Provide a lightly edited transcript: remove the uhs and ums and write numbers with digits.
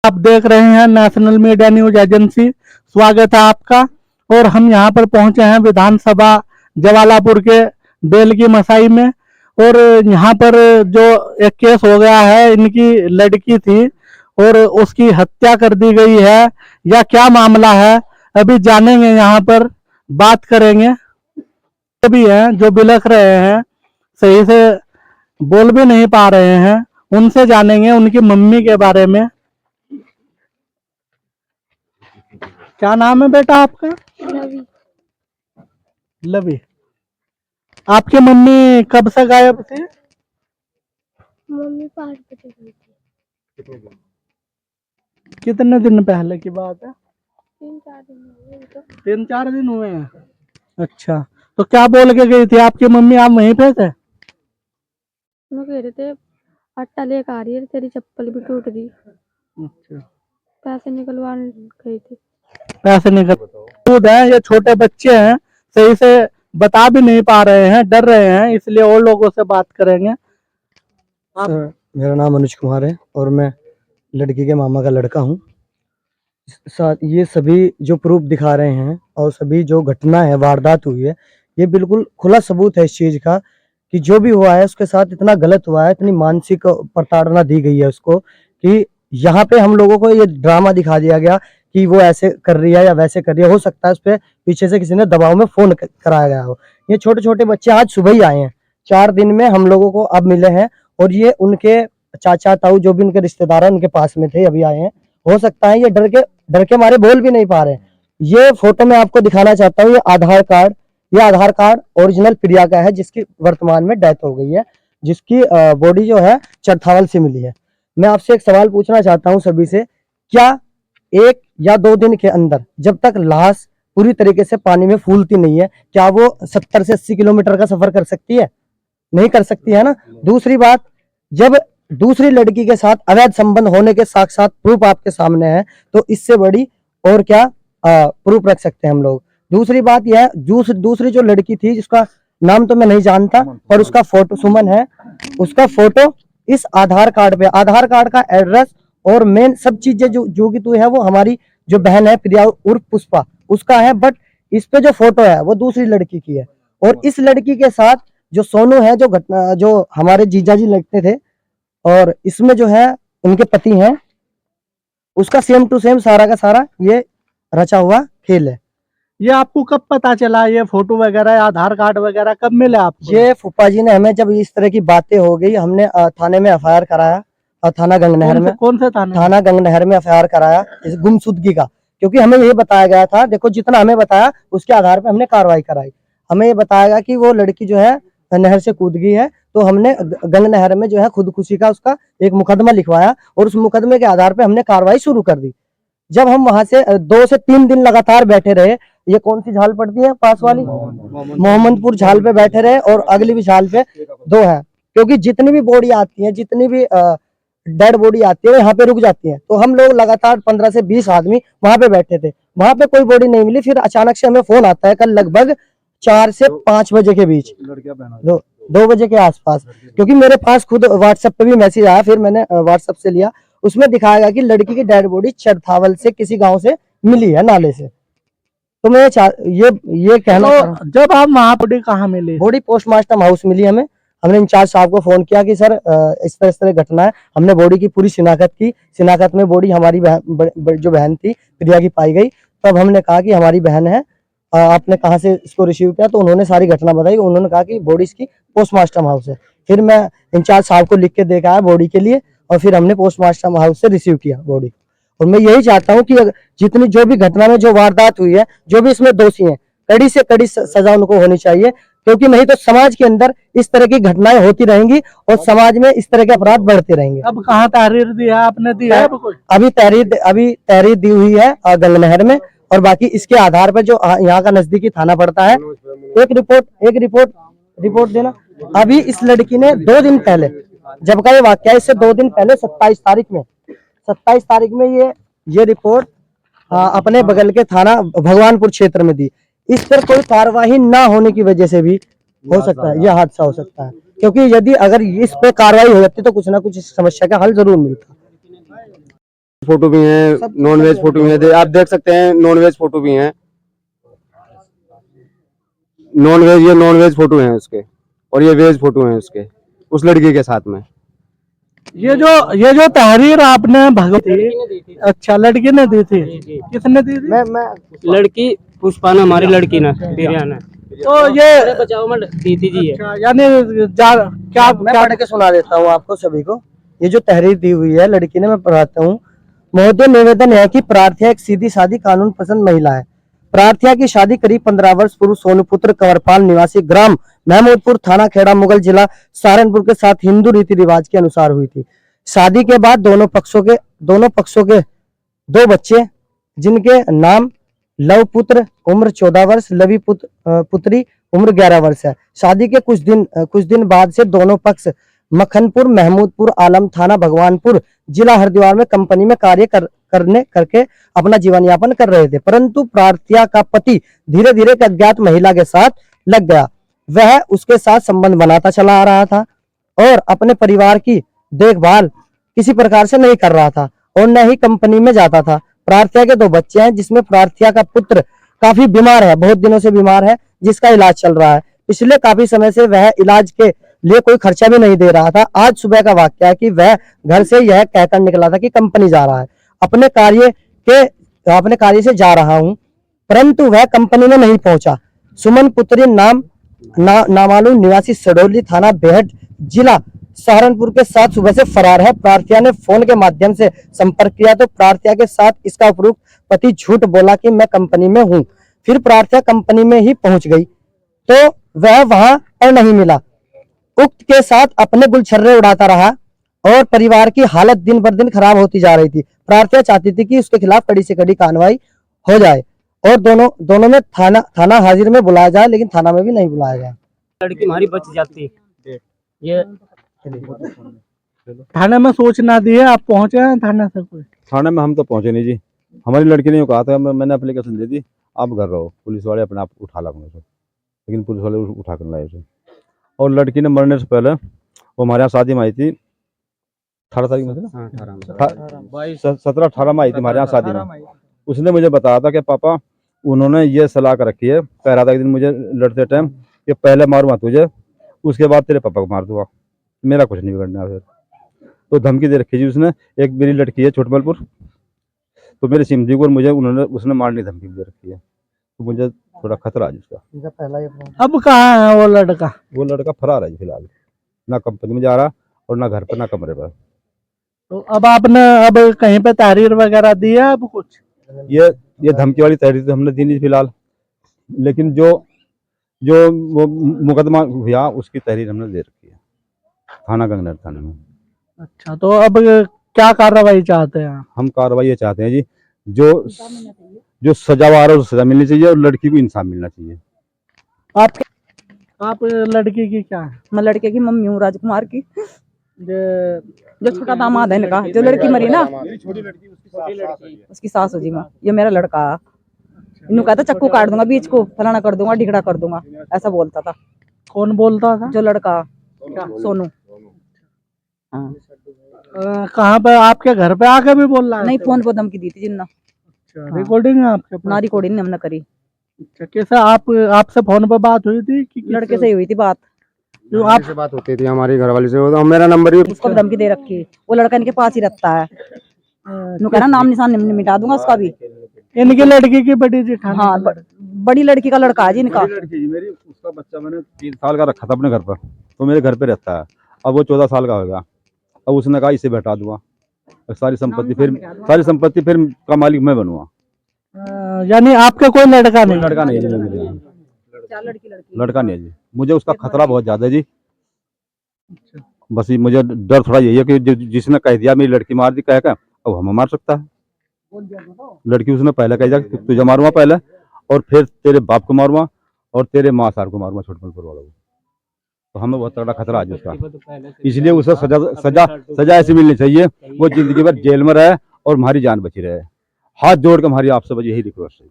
आप देख रहे हैं नेशनल मीडिया न्यूज एजेंसी। स्वागत है आपका। और हम यहाँ पर पहुंचे हैं विधानसभा जवालापुर के बेल की मसाई में। और यहाँ पर जो एक केस हो गया है, इनकी लड़की थी और उसकी हत्या कर दी गई है, या क्या मामला है अभी जानेंगे। यहाँ पर बात करेंगे। भी हैं जो बिलख रहे हैं, सही से बोल भी नहीं पा रहे हैं, उनसे जानेंगे उनकी मम्मी के बारे में। क्या नाम है बेटा आपका? लवी। लवी। आपकी मम्मी कब से गायब थी? मम्मी 5 बजे गई थी। कितने दिन पहले की बात है? 3-4 दिन हो गए। तो 3-4 दिन हुए हैं। अच्छा, तो क्या बोल के गई थी आपकी मम्मी? आप वहीं पे थे? वो कह रहे थे आटा लेकर आ रही है, तेरी चप्पल भी टूट गई। अच्छा, पैसे निकलवाने गई थी। पैसे निकल खुद है, ये छोटे बच्चे हैं, सही से बता भी नहीं पा रहे हैं, डर रहे हैं, इसलिए और लोगों से बात करेंगे। आप मेरा नाम अनुज कुमार है और मैं लड़की के मामा का लड़का हूँ। साथ ये सभी जो प्रूफ दिखा रहे हैं और सभी जो घटना है, वारदात हुई है, ये बिल्कुल खुला सबूत है इस चीज का कि जो भी हुआ है उसके साथ इतना गलत हुआ है, इतनी मानसिक प्रताड़ना दी गई है उसको कि यहाँ पे हम लोगों को ये ड्रामा दिखा दिया गया कि वो ऐसे कर रही है या वैसे कर रही है। हो सकता है उस पर पीछे से किसी ने दबाव में फोन कराया गया हो। ये छोटे छोटे बच्चे आज सुबह ही आए हैं, 4 दिन में हम लोगों को अब मिले हैं और ये उनके चाचा ताऊ जो भी उनके रिश्तेदार हैं उनके पास में थे, अभी आए हैं। हो सकता है ये डर के मारे बोल भी नहीं पा रहे। ये फोटो मैं आपको दिखाना चाहता हूँ। ये आधार कार्ड ओरिजिनल प्रिया का है, जिसकी वर्तमान में डेथ हो गई है, जिसकी बॉडी जो है चरथावल से मिली है। मैं आपसे एक सवाल पूछना चाहता हूँ सभी से, क्या 1 या 2 दिन के अंदर जब तक लाश पूरी तरीके से पानी में फूलती नहीं है, क्या वो 70 से 80 किलोमीटर का सफर कर सकती है? नहीं कर सकती है ना। दूसरी बात, जब दूसरी लड़की के साथ अवैध संबंध होने के साथ प्रूफ आपके सामने है, तो इससे बड़ी और क्या प्रूफ रख सकते हैं हम लोग। दूसरी बात यह, दूसरी जो लड़की थी जिसका नाम तो मैं नहीं जानता, और उसका फोटो सुमन है, उसका फोटो इस आधार कार्ड पे, आधार कार्ड का एड्रेस और मेन सब चीजें जो कि तू है वो हमारी जो बहन है प्रिया उर्फ पुष्पा उसका है, बट इस पे जो फोटो है वो दूसरी लड़की की है। और इस लड़की के साथ जो सोनू है, जो हमारे जीजा जी लगते थे, और इसमें जो है उनके पति हैं, उसका सेम टू सेम सारा का सारा ये रचा हुआ खेल है। ये आपको कब पता चला? ये फोटो वगैरह, आधार कार्ड वगैरह कब मिले आपको? ये फूफा जी ने हमें, जब इस तरह की बातें हो गई, हमने थाने में एफआईआर कराया, थाना गंगनहर में। कौन से थाना गंगनहर में एफआईआर कराया इस गुमशुदगी का, क्योंकि हमें ये बताया गया था, देखो जितना हमें बताया उसके आधार पर हमने कार्रवाई कराई। हमें ये बताया गया कि वो लड़की जो है नहर से कूद गई है, तो हमने गंगनहर में जो है खुदकुशी का उसका एक मुकदमा लिखवाया और उस मुकदमे के आधार पर हमने कार्रवाई शुरू कर दी। जब हम वहां से 2 से 3 दिन लगातार बैठे रहे, ये कौन सी झाल पड़ती है पास वाली, मोहम्मदपुर झाल पे बैठे रहे, और अगली भी झाल पे 2 है, क्योंकि जितनी भी बॉडी आती है, जितनी भी डेड बॉडी आती है वो यहाँ पे रुक जाती है। तो हम लोग लगातार 15 से 20 आदमी वहां पे बैठे थे, वहां पे कोई बॉडी नहीं मिली। फिर अचानक से हमें फोन आता है कल लगभग 4 से 5 बजे के बीच, 2 बजे के आसपास, क्योंकि मेरे पास खुद व्हाट्सएप पे भी मैसेज आया, फिर मैंने व्हाट्सएप से लिया। उसमें दिखाया गया कि लड़की की डेड बॉडी चरथावल से किसी गांव से मिली है, नाले से। तो मैं ये कहना तो जब आप वहाँ बॉडी कहाँ मिली? बॉडी पोस्टमार्टम हाउस मिली हमें। हमने इंचार्ज साहब को फोन किया कि सर इस तरह घटना है। हमने बॉडी की पूरी शिनाख्त की, शिनाख्त में बॉडी हमारी जो बहन थी प्रिया की पाई गई। तब हमने कहा कि हमारी बहन है, आपने कहाँ से इसको रिसीव किया? तो उन्होंने सारी घटना बताई। उन्होंने कहा कि बॉडी इसकी पोस्टमार्टम हाउस है। फिर मैं इंचार्ज साहब को लिख के दे के आया बॉडी के लिए, और फिर हमने पोस्टमार्टम हाउस से रिसीव किया बॉडी। और मैं यही चाहता हूँ कि जितनी जो भी घटना में जो वारदात हुई है, जो भी इसमें दोषी हैं, कड़ी से कड़ी सजा उनको होनी चाहिए, क्योंकि नहीं तो समाज के अंदर इस तरह की घटनाएं होती रहेंगी और समाज में इस तरह के अपराध बढ़ते रहेंगे। अब कहाँ तहरीर दी है आपने? दी है अभी तहरीर दी हुई है गंगनहर में, और बाकी इसके आधार पर जो यहाँ का नजदीकी थाना पड़ता है, एक रिपोर्ट देना। अभी इस लड़की ने 2 दिन पहले, जब का ये वाक्य है, इससे 2 दिन पहले 27 तारीख में ये रिपोर्ट अपने बगल के थाना भगवानपुर क्षेत्र में दी। इस पर कोई कार्रवाई ना होने की वजह से भी हो सकता है यह हादसा हो सकता है, क्योंकि यदि अगर इस पे कार्रवाई हो जाती तो कुछ ना कुछ इस समस्या का हल जरूर मिलता। फोटो भी हैं, नॉन वेज फोटो भी हैं, आप देख सकते हैं। नॉन वेज फोटो भी हैं, नॉन वेज फोटो हैं उसके, और ये वेज फोटो हैं उसके, उस लड़की के साथ में। ये जो तहरीर आपने भगत थी, अच्छा लड़की ने दी थी, किसने दी थी? मैं लड़की पुष्पाना, हमारी लड़की ना बिरियाना, तो ये बचाओ मत दी थी जी। अच्छा, यानी क्या मैं पढ़ के सुना देता हूँ आपको सभी को। ये जो तहरीर दी हुई है लड़की ने, मैं पढ़ाता हूँ। महोदय, निवेदन है कि प्रार्थिया एक सीधी सादी कानून पसंद महिला है। प्रार्थिया की शादी करीब 15 वर्ष पूर्व सोनपुत्र कंवरपाल निवासी ग्राम महमूदपुर, थाना खेड़ा, मुगल जिला सहारनपुर के साथ हिंदू रीति रिवाज के अनुसार हुई थी। शादी के बाद दोनों पक्षों के 2 बच्चे, जिनके नाम लव पुत्र उम्र 14 वर्ष, लवी पुत्री उम्र 11 वर्ष है। शादी के कुछ दिन बाद से दोनों पक्ष मखनपुर, महमूदपुर, आलम थाना, भगवानपुर जिला हरिद्वार में कंपनी में कार्य करके अपना जीवन यापन कर रहे थे। परंतु प्रार्थिया का पति धीरे धीरे एक अज्ञात महिला के साथ लग गया। वह उसके साथ संबंध बनाता चला आ रहा था और अपने परिवार की देखभाल किसी प्रकार से नहीं कर रहा था और न ही कंपनी में जाता था। प्रार्थिया के 2 बच्चे हैं, जिसमें प्रार्थिया का पुत्र काफी बीमार है, बहुत दिनों से बीमार है, जिसका इलाज चल रहा है। पिछले काफी समय से वह इलाज के लिए कोई खर्चा भी नहीं दे रहा था। आज सुबह का वाक्य है कि वह घर से यह कहकर निकला था कि कंपनी जा रहा है, अपने कार्य से जा रहा हूं, परंतु वह कंपनी में नहीं पहुंचा। सुमन पुत्री नामालूम निवासी सडोली, थाना बेहट, जिला सहारनपुर के साथ सुबह से फरार है। प्रार्थिया ने फोन के माध्यम से संपर्क किया तो प्रार्थिया के साथ इसका उपयुक्त पति झूठ बोला कि मैं कंपनी में हूं। फिर प्रार्थिया कंपनी में ही पहुंच गई तो वह वहां पर नहीं मिला। उक्त के साथ अपने गुलछर्रे उड़ाता रहा और परिवार की हालत दिन बर दिन खराब होती जा रही थी। प्रार्थिया चाहती थी कि उसके खिलाफ कड़ी से कड़ी कार्रवाई हो जाए और दोनों में थाना हाजिर में बुलाया जाए, लेकिन थाना में भी नहीं बुलाया जाए। लड़की हमारी बच जाती। ये थाने में सूचना दी है, आप पहुंचे हैं थाने से? कोई थाने में हम तो पहुंचे नहीं जी। हमारी लड़की ने कहा था, मैंने एप्लीकेशन दे दी, आप घर रहो, पुलिस वाले अपने आप उठा लेंगे उसे, लेकिन पुलिस वाले उठा कर लाए उसे। और लड़की ने मरने से पहले वो हमारे यहाँ शादी में आई थी, 18 तारीख में थी ना, 17-18 में आई थी हमारे यहाँ शादी में। उसने मुझे बताया था कि पापा उन्होंने ये सलाह कर रखी है, कह रहा था एक दिन मुझे लड़ते टाइम कि पहले मारूंगा तुझे, उसके बाद तेरे पापा को मार दूंगा, मेरा कुछ नहीं बिगड़ना। फिर तो धमकी दे रखी जी उसने। एक मेरी लड़की है छोटमलपुर, तो मेरे सिमजी को मुझे उसने मारने की धमकी दे रखी है, तो मुझे थोड़ा खतरा है उसका। अब कहाँ है वो लड़का? वो लड़का फरार है फिलहाल, ना कंपनी में जा रहा और ना घर पर ना कमरे पर। तो अब आपने कहीं पे तहरीर वगैरह दी है? अब कुछ ये धमकी वाली तहरीर तो हमने दी नहीं फिलहाल, लेकिन जो वो मुकदमा हुआ उसकी तहरीर हमने दे रखी है थाना गंगनर थाने में। अच्छा, तो अब क्या कार्रवाई चाहते हैं? हम कार्रवाई ये चाहते हैं जी, जो सजावार है उसे सजा मिलनी चाहिए और लड़की को इंसाफ मिलना चाहिए। आप लड़की की क्या है? मैं लड़के की मम्मी हूँ, राजकुमार की। जो छोटा दामाद है इनका, जो लड़की मरी ना, उसकी सास हो जी माँ। ये मेरा लड़का है, इन्हों कहता चक्कू काट दूंगा बीच को, फलाना कर दूंगा, ढिगड़ा कर दूंगा, ऐसा बोलता था। कौन बोलता था? जो लड़का सोनू। हाँ। कहाँ पे? आपके घर पे आके भी बोल रहा है? नहीं, फोन पर धमकी दी थी जिन्ना। अच्छा, रिकॉर्डिंग है आपके पास? ना रिकॉर्डिंग ने हमने करी। अच्छा, कैसे आपसे फोन पर बात हुई थी कि लड़के से ही हुई थी बात, जो आपसे बात होती थी हमारी घरवाली से, तो मेरा नंबर भी उसको धमकी दे रखी। वो लड़का इनके पास ही रहता है, नु कहना नाम निशान मिटा दूंगा उसका भी। इनकी लड़की की बड़ी जेठानी? हाँ, बड़ी लड़की का लड़का है जी इनका। मेरी उसका बच्चा मैंने 3 साल का रखा था अपने घर पर, तो मेरे घर पे रहता है। अब वो 14 साल का हो गया। अब उसने कहा इसे बैठा दूंगा, सारी संपत्ति फिर का मालिक मैं बनूंगा। यानी आपका कोई लड़का नहीं? लड़का नहीं है जी, लड़का नहीं है जी। मुझे उसका खतरा बहुत ज्यादा है जी। बस मुझे डर थोड़ा यही है कि जिसने कह दिया मेरी लड़की मार दी कह कर, अब हमें मार सकता है। लड़की उसने पहले कह दिया तुझे मारूंगा पहले, और फिर तेरे बाप को मारूंगा और तेरे माँ सार को मारूंगा, छोटमलपुर वालों को। तो हमें बहुत तगड़ा खतरा है उसका, इसलिए उसे सजा ऐसी मिलनी चाहिए, वो जिंदगी भर जेल में रहे और हमारी जान बची रहे। हाथ जोड़ कर हमारी आपसे यही रिक्वेस्ट है।